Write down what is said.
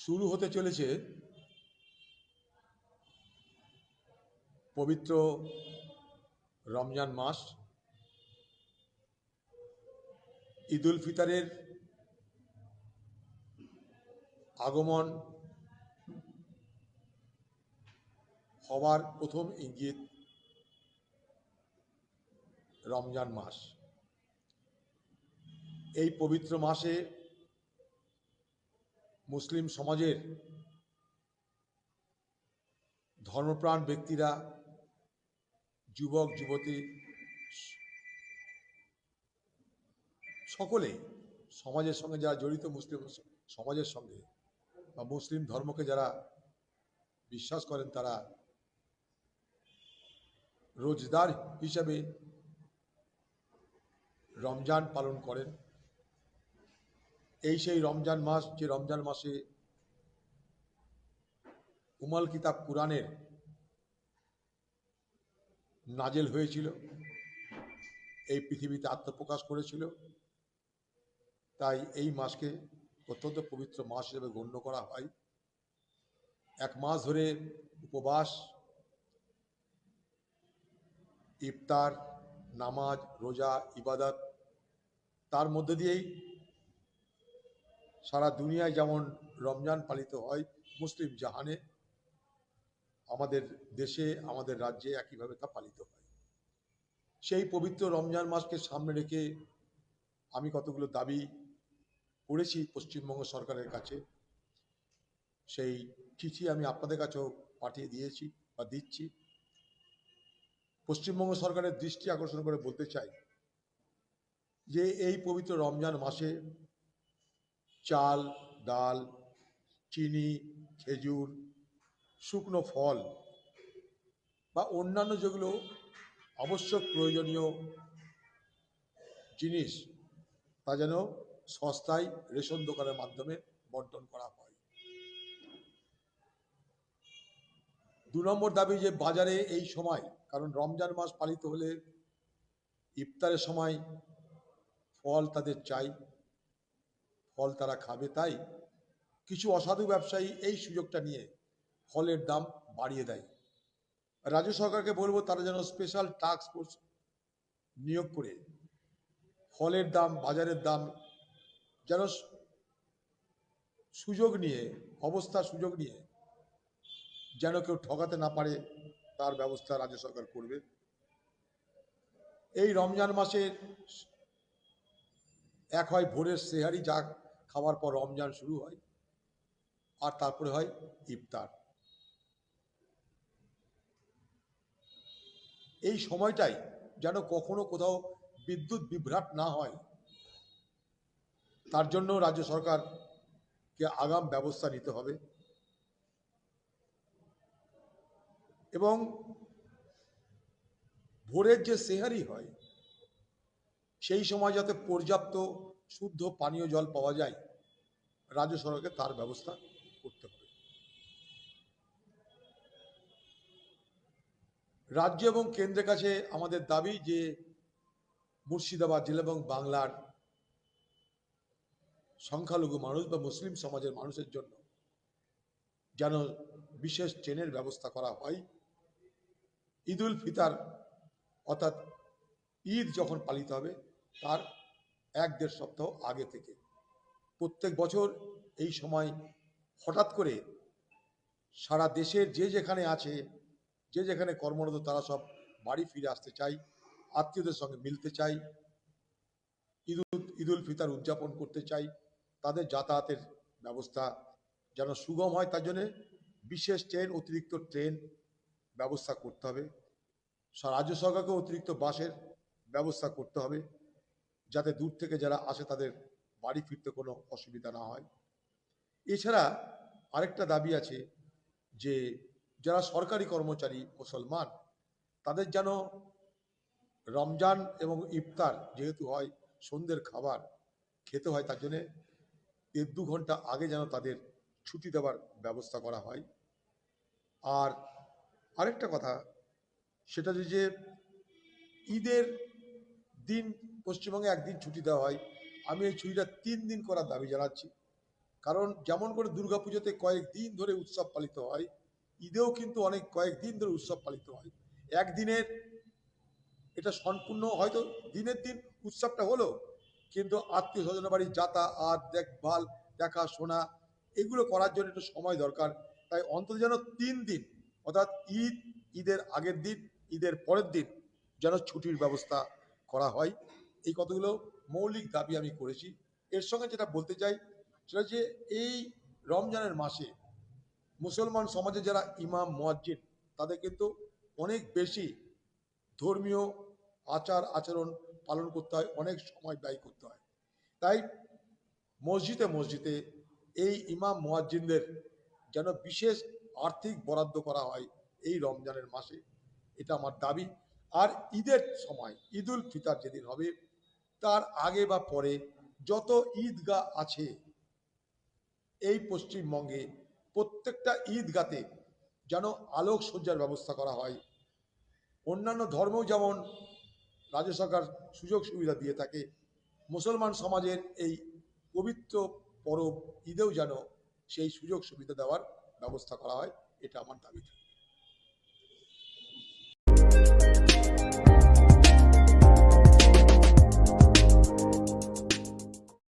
শুরু হতে চলেছে পবিত্র রমজান মাস। ঈদ উল ফিতরের আগমন হওয়ার প্রথম ইঙ্গিত রমজান মাস। এই পবিত্র মাসে মুসলিম সমাজের ধর্মপ্রাণ ব্যক্তিরা, যুবক যুবতী সকলে সমাজের সঙ্গে যারা জড়িত, মুসলিম সমাজের সঙ্গে বা মুসলিম ধর্মকে যারা বিশ্বাস করেন, তারা রোজদার হিসাবে রমজান পালন করেন। এই সেই রমজান মাস, যে রমজান মাসে উমাল কিতাব কুরআনের নাজেল হয়েছিল, এই পৃথিবীতে আত্মপ্রকাশ করেছিল। তাই এই মাসকে অত্যন্ত পবিত্র মাস হিসেবে গণ্য করা হয়। এক মাস ধরে উপবাস, ইফতার, নামাজ, রোজা, ইবাদত, তার মধ্যে দিয়েই সারা দুনিয়ায় যেমন রমজান পালিত হয়, মুসলিম জাহানে, আমাদের দেশে, আমাদের রাজ্যে একইভাবে তা পালিত হয়। সেই পবিত্র রমজান মাসকে সামনে রেখে আমি কতগুলো দাবি করেছি পশ্চিমবঙ্গ সরকারের কাছে। সেই চিঠি আমি আপনাদের কাছেও পাঠিয়ে দিয়েছি বা দিচ্ছি। পশ্চিমবঙ্গ সরকারের দৃষ্টি আকর্ষণ করে বলতে চাই যে এই পবিত্র রমজান মাসে চাল, ডাল, চিনি, খেজুর, শুকনো ফল বা অন্যান্য যেগুলো আবশ্যক প্রয়োজনীয় জিনিস, তা যেন সস্তায় রেশন দোকানের মাধ্যমে বন্টন করা হয়। 2 নম্বর দাবি যে বাজারে এই সময়, কারণ রমজান মাস পালিত হলে ইফতারের সময় ফল তাদের চাই, ফল তারা খাবে, তাই কিছু অসাধু ব্যবসায়ী এই সুযোগটা নিয়ে ফলের দাম বাড়িয়ে দেয়। রাজ্য সরকারকে বলবো তারা যেন স্পেশাল টাস্ক ফোর্স নিয়োগ করে ফলের দাম, বাজারের দাম যেন সুযোগ নিয়ে, অবস্থার সুযোগ নিয়ে যেন কেউ ঠকাতে না পারে, তার ব্যবস্থা রাজ্য সরকার করবে। এই রমজান মাসে এক হয় ভোরের সেহারি, যা খাওয়ার পর রমজান শুরু হয়, আর তারপরে হয় ইফতার। এই সময়টাই যেন কখনো কোথাও বিদ্যুৎ বিভ্রাট না হয়, তার জন্য রাজ্য সরকারকে আগাম ব্যবস্থা নিতে হবে। এবং ভোরের যে সেহারি হয়, সেই সময় যাতে পর্যাপ্ত শুদ্ধ পানীয় জল পাওয়া যায়, রাজ্য সরকারকে তার ব্যবস্থা করতে হবে। রাজ্য এবং কেন্দ্রের কাছে আমাদের দাবি যে মুর্শিদাবাদ জেলা এবং বাংলার সংখ্যালঘু মানুষ বা মুসলিম সমাজের মানুষের জন্য যেন বিশেষ ট্রেনের ব্যবস্থা করা হয়। ঈদ উল ফিতর অর্থাৎ ঈদ যখন পালিত হবে তার 1-1.5 সপ্তাহ আগে থেকে। প্রত্যেক বছর এই সময় হঠাৎ করে সারা দেশের যে যেখানে আছে, যে যেখানে কর্মরত, তারা সব বাড়ি ফিরে আসতে চাই, আত্মীয়দের সঙ্গে মিলতে চাই, ঈদ উল ফিতর উদযাপন করতে চাই। তাদের যাতায়াতের ব্যবস্থা যেন সুগম হয়, তার জন্য বিশেষ ট্রেন, অতিরিক্ত ট্রেন ব্যবস্থা করতে হবে। রাজ্য সরকারকে অতিরিক্ত বাসের ব্যবস্থা করতে হবে, যাতে দূর থেকে যারা আসে তাদের বাড়ি ফিরতে কোনো অসুবিধা না হয়। এছাড়া আরেকটা দাবি আছে যে যারা সরকারি কর্মচারী মুসলমান, তাদের যেন রমজান এবং ইফতার যেহেতু হয় সন্ধ্যের খাবার খেতে হয়, তার জন্যে 1-2 ঘন্টা আগে যেন তাদের ছুটি দেওয়ার ব্যবস্থা করা হয়। আর আরেকটা কথা, সেটা যে ঈদের দিন পশ্চিমবঙ্গে একদিন ছুটি দেওয়া হয়, আমি এই ছুটিটা 3 দিন করার দাবি জানাচ্ছি। কারণ যেমন করে দুর্গাপুজোতে কয়েকদিন ধরে উৎসব পালিত হয়, ঈদেও কিন্তু অনেক কয়েকদিন ধরে উৎসব পালিত হয়। একদিনের এটা সম্পূর্ণ হয়তো দিনের দিন উৎসবটা হলো, কিন্তু আত্মীয় স্বজনের বাড়ি যাতায়াত দেখভাল দেখাশোনা এগুলো করার জন্য একটু সময় দরকার। তাই অন্তত যেন 3 দিন, অর্থাৎ ঈদ, ঈদের আগের দিন, ঈদের পরের দিন যেন ছুটির ব্যবস্থা করা হয়। এই কতগুলো মৌলিক দাবি আমি করেছি। এর সঙ্গে যেটা বলতে চাই সেটা হচ্ছে এই রমজানের মাসে মুসলমান সমাজে যারা ইমাম মুয়াজ্জিন তাদের কিন্তু অনেক বেশি ধর্মীয় আচার আচরণ পালন করতে হয়, অনেক সময় ব্যয় করতে হয়। তাই মসজিদে মসজিদে এই ইমাম মুয়াজ্জিনদের যেন বিশেষ আর্থিক বরাদ্দ করা হয় এই রমজানের মাসে, এটা আমার দাবি। আর ঈদের সময় ঈদুল ফিতর যেদিন হবে তার আগে বা পরে যত ঈদগাহ আছে এই পশ্চিমবঙ্গে প্রত্যেকটা ঈদগাতে যেন আলোকসজ্জার ব্যবস্থা করা হয়। অন্যান্য ধর্মেও যেমন রাজ্য সরকার সুযোগ সুবিধা দিয়ে থাকে, মুসলমান সমাজের এই পবিত্র পরব ঈদেও যেন সেই সুযোগ সুবিধা দেওয়ার ব্যবস্থা করা হয়, এটা আমার দাবি।